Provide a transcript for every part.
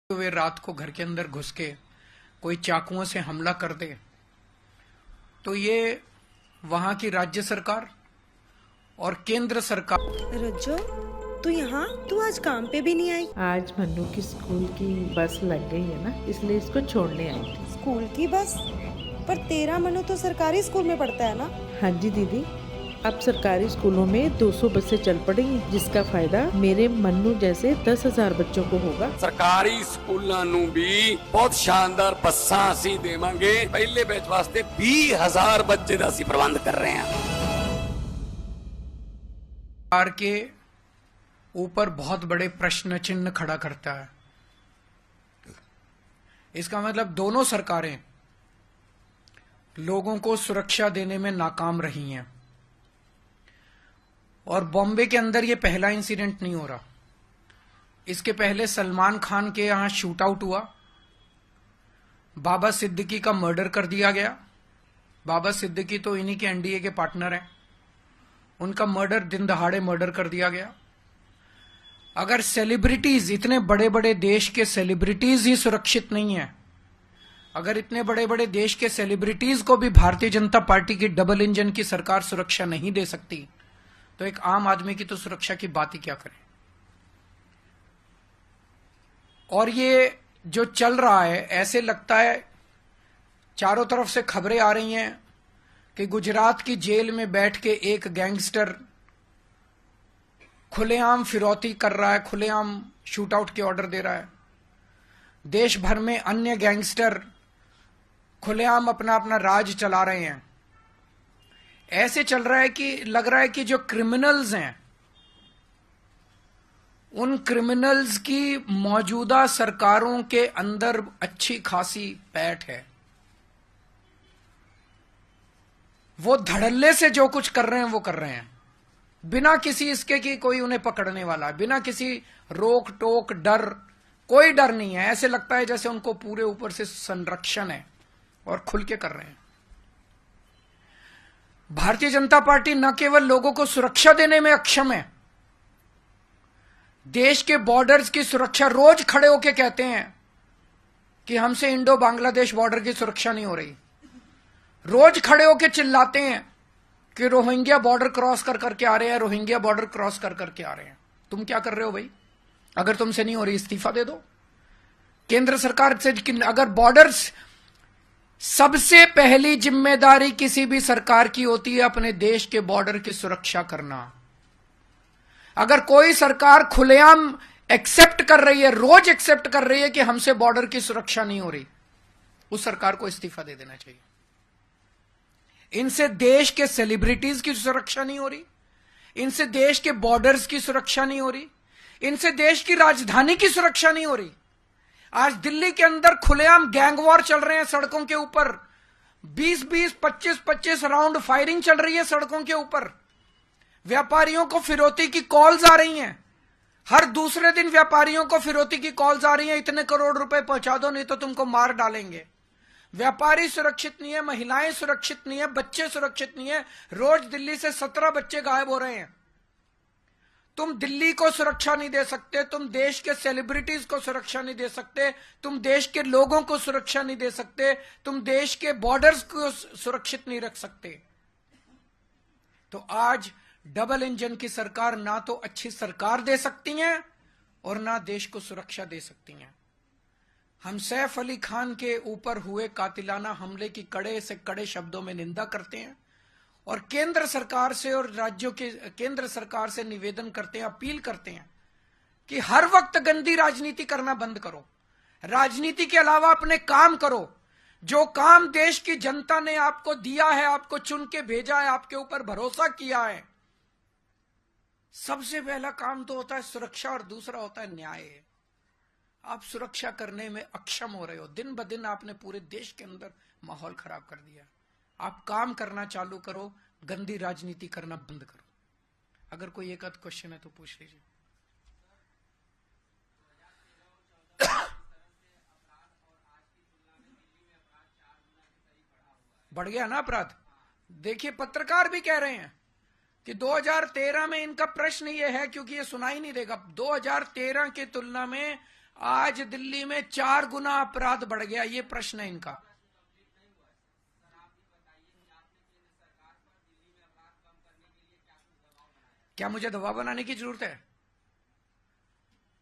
वे रात को घर के अंदर घुस के कोई चाकुओं से हमला कर दे तो ये वहां की राज्य सरकार और केंद्र सरकार। रज्जो, तू यहाँ? तू आज काम पे भी नहीं आई? आज मन्नू की स्कूल की बस लग गई है ना, इसलिए इसको छोड़ने आई थी। स्कूल की बस? पर तेरा मन्नू तो सरकारी स्कूल में पढ़ता है ना? हाँ जी दीदी, अब सरकारी स्कूलों में 200 बसें चल पड़ेंगी, जिसका फायदा मेरे मन्नू जैसे 10,000 बच्चों को होगा। सरकारी स्कूलों नू भी बहुत शानदार बसां असीं देवांगे। पहले बैच वास्ते 20,000 बच्चे दा असीं प्रबंध कर रहे हैं। सरकार के ऊपर बहुत बड़े प्रश्न चिन्ह खड़ा करता है। इसका मतलब दोनों सरकारें लोगों को सुरक्षा देने में नाकाम रही हैं। और बॉम्बे के अंदर ये पहला इंसिडेंट नहीं हो रहा। इसके पहले सलमान खान के यहां शूट आउट हुआ, बाबा सिद्दीकी का मर्डर कर दिया गया। बाबा सिद्दीकी तो इन्हीं के एनडीए के पार्टनर हैं। उनका मर्डर, दिन दहाड़े मर्डर कर दिया गया। अगर सेलिब्रिटीज, इतने बड़े बड़े देश के सेलिब्रिटीज ही सुरक्षित नहीं है, अगर इतने बड़े बड़े देश के सेलिब्रिटीज को भी भारतीय जनता पार्टी की डबल इंजन की सरकार सुरक्षा नहीं दे सकती, तो एक आम आदमी की तो सुरक्षा की बात ही क्या करें। और ये जो चल रहा है, ऐसे लगता है चारों तरफ से खबरें आ रही हैं कि गुजरात की जेल में बैठ के एक गैंगस्टर खुलेआम फिरौती कर रहा है, खुलेआम शूट आउट के ऑर्डर दे रहा है। देश भर में अन्य गैंगस्टर खुलेआम अपना अपना राज चला रहे हैं। ऐसे चल रहा है कि लग रहा है कि जो क्रिमिनल्स हैं, उन क्रिमिनल्स की मौजूदा सरकारों के अंदर अच्छी खासी पैठ है। वो धड़ल्ले से जो कुछ कर रहे हैं वो कर रहे हैं, बिना किसी इसके कि कोई उन्हें पकड़ने वाला, बिना किसी रोक टोक, डर, कोई डर नहीं है। ऐसे लगता है जैसे उनको पूरे ऊपर से संरक्षण है और खुल के कर रहे हैं। भारतीय जनता पार्टी न केवल लोगों को सुरक्षा देने में अक्षम है, देश के बॉर्डर्स की सुरक्षा, रोज खड़े होकर कहते हैं कि हमसे इंडो बांग्लादेश बॉर्डर की सुरक्षा नहीं हो रही। रोज खड़े होकर चिल्लाते हैं कि रोहिंग्या बॉर्डर क्रॉस कर करके आ रहे हैं, रोहिंग्या बॉर्डर क्रॉस कर करके आ रहे हैं। तुम क्या कर रहे हो भाई? अगर तुमसे नहीं हो रही, इस्तीफा दे दो। केंद्र सरकार से अगर बॉर्डर्स, सबसे पहली जिम्मेदारी किसी भी सरकार की होती है अपने देश के बॉर्डर की सुरक्षा करना। अगर कोई सरकार खुलेआम एक्सेप्ट कर रही है, रोज एक्सेप्ट कर रही है कि हमसे बॉर्डर की सुरक्षा नहीं हो रही, उस सरकार को इस्तीफा दे देना चाहिए। इनसे देश के सेलिब्रिटीज की सुरक्षा नहीं हो रही, इनसे देश के बॉर्डर्स की सुरक्षा नहीं हो रही, इनसे देश की राजधानी की सुरक्षा नहीं हो रही। आज दिल्ली के अंदर खुलेआम गैंग वॉर चल रहे हैं सड़कों के ऊपर। 20-20, 25-25 राउंड फायरिंग चल रही है सड़कों के ऊपर। व्यापारियों को फिरौती की कॉल्स आ रही हैं। हर दूसरे दिन व्यापारियों को फिरौती की कॉल्स आ रही हैं, इतने करोड़ रुपए पहुंचा दो नहीं तो तुमको मार डालेंगे। व्यापारी सुरक्षित नहीं है, महिलाएं सुरक्षित नहीं है, बच्चे सुरक्षित नहीं है। रोज दिल्ली से 17 बच्चे गायब हो रहे हैं। तुम दिल्ली को सुरक्षा नहीं दे सकते, तुम देश के सेलिब्रिटीज को सुरक्षा नहीं दे सकते, तुम देश के लोगों को सुरक्षा नहीं दे सकते, तुम देश के बॉर्डर्स को सुरक्षित नहीं रख सकते। तो आज डबल इंजन की सरकार ना तो अच्छी सरकार दे सकती हैं और ना देश को सुरक्षा दे सकती हैं। हम सैफ अली खान के ऊपर हुए कातिलाना हमले की कड़े से कड़े शब्दों में निंदा करते हैं और केंद्र सरकार से और राज्यों के केंद्र सरकार से निवेदन करते हैं, अपील करते हैं कि हर वक्त गंदी राजनीति करना बंद करो। राजनीति के अलावा अपने काम करो। जो काम देश की जनता ने आपको दिया है, आपको चुन के भेजा है, आपके ऊपर भरोसा किया है, सबसे पहला काम तो होता है सुरक्षा और दूसरा होता है न्याय। आप सुरक्षा करने में अक्षम हो रहे हो। दिन ब दिन आपने पूरे देश के अंदर माहौल खराब कर दिया। आप काम करना चालू करो, गंदी राजनीति करना बंद करो। अगर कोई एक आध क्वेश्चन है तो पूछ लीजिए। बढ़ गया ना अपराध? देखिए, पत्रकार भी कह रहे हैं कि 2013 में इनका प्रश्न ये है, क्योंकि ये सुनाई नहीं देगा, 2013 की तुलना में आज दिल्ली में 4 गुना अपराध बढ़ गया, ये प्रश्न है इनका। क्या मुझे दबाव बनाने की जरूरत है?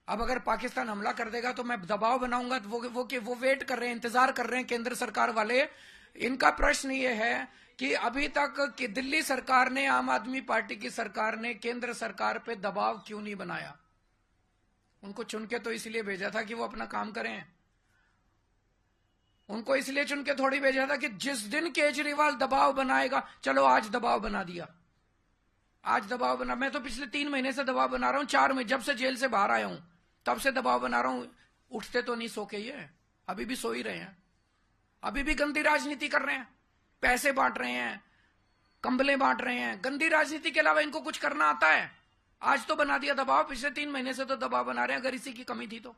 अब अगर पाकिस्तान हमला कर देगा तो मैं दबाव बनाऊंगा, तो वो वेट कर रहे हैं, इंतजार कर रहे हैं केंद्र सरकार वाले। इनका प्रश्न ये है कि अभी तक कि दिल्ली सरकार ने, आम आदमी पार्टी की सरकार ने केंद्र सरकार पे दबाव क्यों नहीं बनाया? उनको चुन के तो इसलिए भेजा था कि वो अपना काम करें। उनको इसलिए चुन के थोड़ी भेजा था कि जिस दिन केजरीवाल दबाव बनाएगा, चलो आज दबाव बना दिया, आज दबाव बना। मैं तो पिछले 3 महीने से दबाव बना रहा हूं, 4 महीने जब से जेल से बाहर आया हूं तब से दबाव बना रहा हूं। उठते तो नहीं सो के, ये अभी भी सो ही रहे हैं, अभी भी गंदी राजनीति कर रहे हैं, पैसे बांट रहे हैं, कंबलें बांट रहे हैं। गंदी राजनीति के अलावा इनको कुछ करना आता है? आज तो बना दिया दबाव, पिछले 3 महीने से तो दबाव बना रहे हैं, अगर इसी की कमी थी तो।